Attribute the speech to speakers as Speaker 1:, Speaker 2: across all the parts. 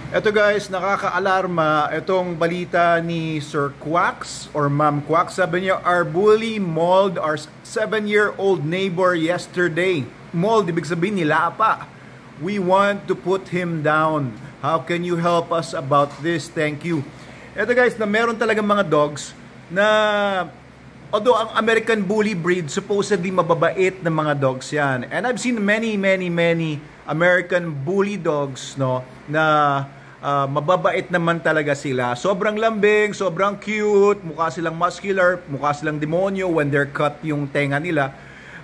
Speaker 1: Eto guys, nakaka-alarma itong balita ni Sir Quacks or Ma'am Quacks. Sabi niya, our bully mauled our 7-year-old neighbor yesterday. Mauled, ibig sabihin nila pa. We want to put him down. How can you help us about this? Thank you. Eto guys, na meron talaga mga dogs na although ang American Bully breed supposedly mababait na mga dogs yan. And I've seen many American Bully dogs no na mababait naman talaga sila. Sobrang lambing, sobrang cute, mukha silang muscular, mukha silang demonyo when they're cut yung tenga nila.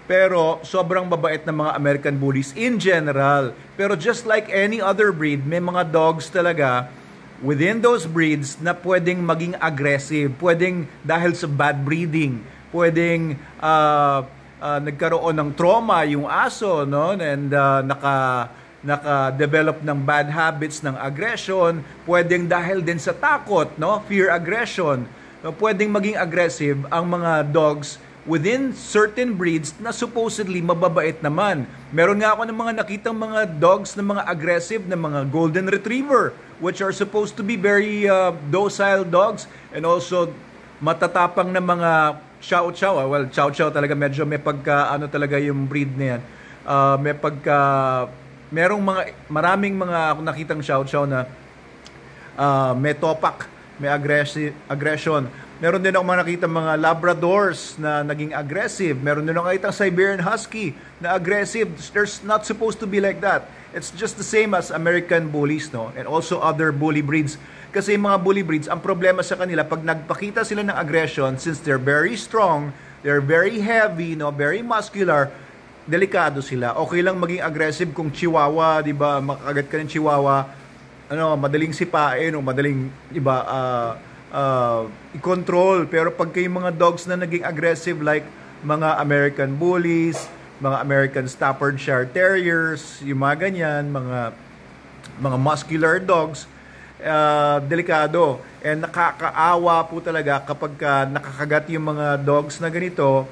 Speaker 1: Pero sobrang mabait na mga American Bullies in general. Pero just like any other breed, may mga dogs talaga within those breeds na pwedeng maging aggressive, pwedeng dahil sa bad breeding, pwedeng nagkaroon ng trauma yung aso, no? And naka-develop ng bad habits ng aggression, pwedeng dahil din sa takot, no? Fear aggression. No? Pwedeng maging aggressive ang mga dogs within certain breeds na supposedly mababait naman. Meron nga ako ng mga nakitang mga dogs na mga aggressive na mga golden retriever which are supposed to be very docile dogs and also matatapang na mga chow chow. Well, chow chow talaga medyo may pagka ano talaga yung breed na yan. May pagka maraming mga ako nakitang chow chow na may topak, may aggression. Meron din ako nakita mga Labradors na naging aggressive. Meron din ako nakita Siberian Husky na aggressive. There's not supposed to be like that. It's just the same as American Bullies, no? And also other bully breeds. Kasi yung mga bully breeds, ang problema sa kanila, pag nagpakita sila ng aggression, since they're very strong, they're very heavy, no? Very muscular, delikado sila. Okay lang maging aggressive kung chihuahua, di ba? Makagat ka ng chihuahua, ano, madaling sipain o madaling, di ba, i-control. Pero pag kayong mga dogs na naging aggressive like mga American Bullies, mga American Staffordshire Terriers, yung mga ganyan, mga muscular dogs, delikado. And nakakaawa po talaga kapag nakakagat yung mga dogs na ganito.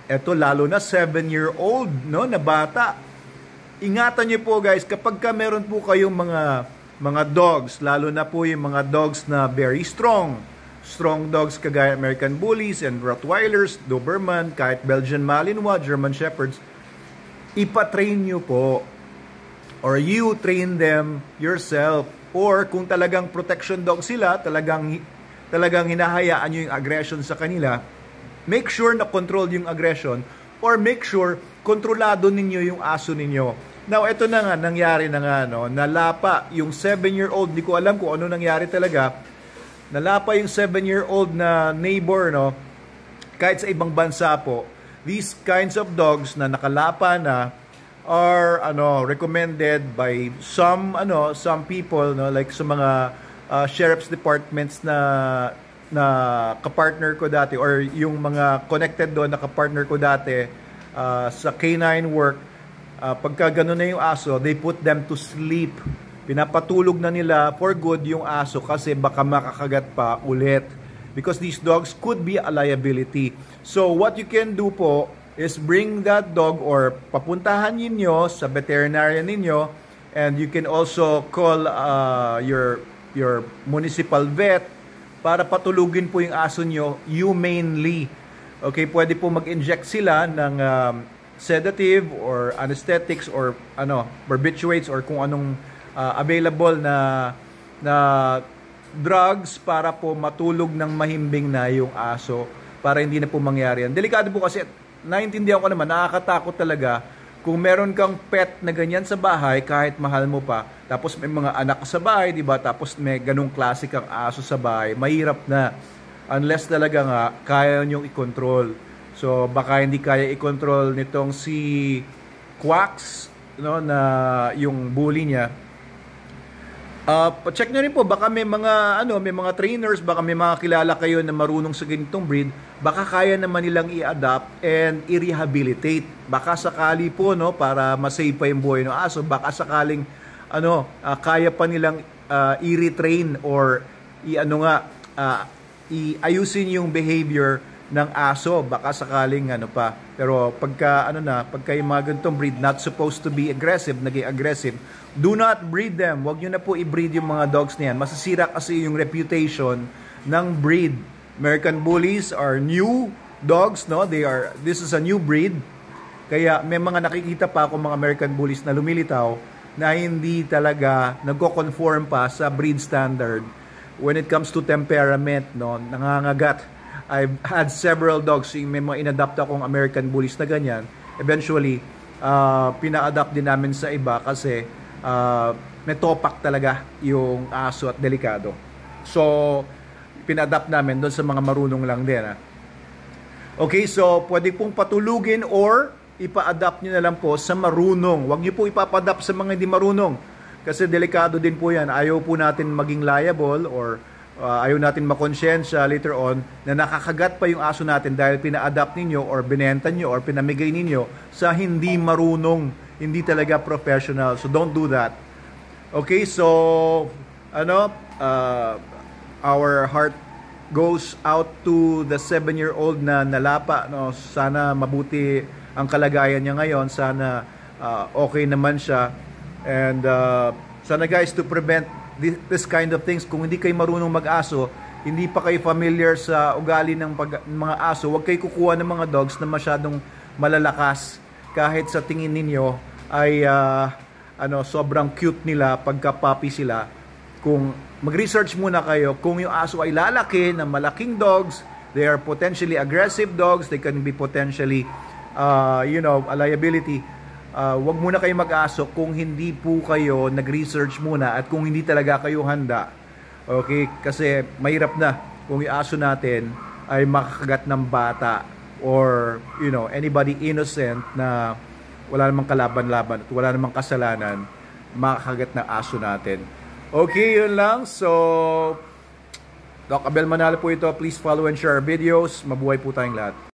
Speaker 1: Eto lalo na 7-year-old, no, na bata. Ingatan niyo po guys, kapag meron po kayong mga dogs, lalo na po yung mga dogs na very strong dogs kagaya American Bullies and Rottweilers, Doberman, kahit Belgian Malinois, German Shepherds, ipatrain nyo po or you train them yourself. Or kung talagang protection dog sila, talagang hinahayaan nyo yung aggression sa kanila, make sure na control yung aggression or make sure kontrolado ninyo yung aso ninyo. Now, ito na nga, nangyari na nga, no? Nalapa yung 7-year-old, di ko alam kung ano nangyari talaga. Nalapa yung 7-year-old na neighbor, no? Kahit sa ibang bansa po, these kinds of dogs na nakalapa na are recommended by some people, no? Like sa mga sheriff's departments na kapartner ko dati or yung mga connected doon na kapartner ko dati sa canine work. Pagka gano'n na yung aso, they put them to sleep. Pinapatulog na nila for good yung aso kasi baka makakagat pa ulit. Because these dogs could be a liability. So what you can do po is bring that dog or papuntahan ninyo sa veterinarian ninyo, and you can also call your municipal vet para patulugin po yung aso nyo humanely. Okay, pwede po mag-inject sila ng sedative or anesthetics or barbiturates or kung anong available na drugs para po matulog ng mahimbing na yung aso para hindi na po mangyari yan. Delikado po kasi, naiintindihan ko naman, nakakatakot talaga kung meron kang pet na ganyan sa bahay kahit mahal mo pa, tapos may mga anak sa bahay, di ba? Tapos may ganung klase kang aso sa bahay, mahirap na unless talaga nga kaya nyo i-control. So baka hindi kaya i-control nitong si Quacks, no, na yung bully niya. Check nyo rin po, baka may mga trainers, baka may mga kilala kayo na marunong sa ganitong breed, baka kaya naman nilang i-adapt and i-rehabilitate. Baka sakali po, no, para masave pa yung buhay ng aso, baka sakaling kaya pa nilang i-retrain or iayusin yung behavior ng aso, baka sakaling ano pa. Pero pagka yung mga ganitong breed not supposed to be aggressive, naging aggressive, do not breed them. Huwag nyo na po i-breed yung mga dogs na yan. Masisira kasi yung reputation ng breed. American Bullies are new dogs, no? This is a new breed. Kaya may mga nakikita pa ako mga American Bullies na lumilitaw na hindi talaga nagko-conform pa sa breed standard when it comes to temperament, no? Nangangagat. I've had several dogs, may mga inadapt akong American Bullies na ganyan. Eventually, pina-adapt din namin sa iba kasi may topak talaga yung aso at delikado. So, pina-adapt namin doon sa mga marunong lang din. Okay, so pwede pong patulugin or ipa-adapt nyo na lang po sa marunong. Huwag nyo po ipapa-adapt sa mga hindi marunong. Kasi delikado din po yan. Ayaw po natin maging liable or ayaw natin makonsensya later on na nakakagat pa yung aso natin dahil pina-adapt ninyo or binenta nyo or pinamigay ninyo sa hindi marunong, hindi talaga professional. So don't do that. Okay, so our heart goes out to the 7-year-old na nalapa, no? Sana mabuti ang kalagayan niya ngayon. Sana okay naman siya. And sana guys, to prevent this kind of things, kung hindi kayo marunong mag-aso, hindi pa kayo familiar sa ugali ng mga aso, huwag kayo kukuha ng mga dogs na masyadong malalakas kahit sa tingin ninyo ay sobrang cute nila pagka puppy sila. Kung mag-research muna kayo kung yung aso ay lalaki na malaking dogs, they are potentially aggressive dogs, they can be potentially a liability. Wag muna kayo mag-aso kung hindi po kayo nag-research muna at kung hindi talaga kayo handa. Okay? Kasi mahirap na kung yung aso natin ay makakagat ng bata or anybody innocent na wala namang kalaban-laban at wala namang kasalanan, makakagat ng aso natin. Okay, yun lang. So, Doc Abel Manalo po ito. Please follow and share our videos. Mabuhay po tayong lahat.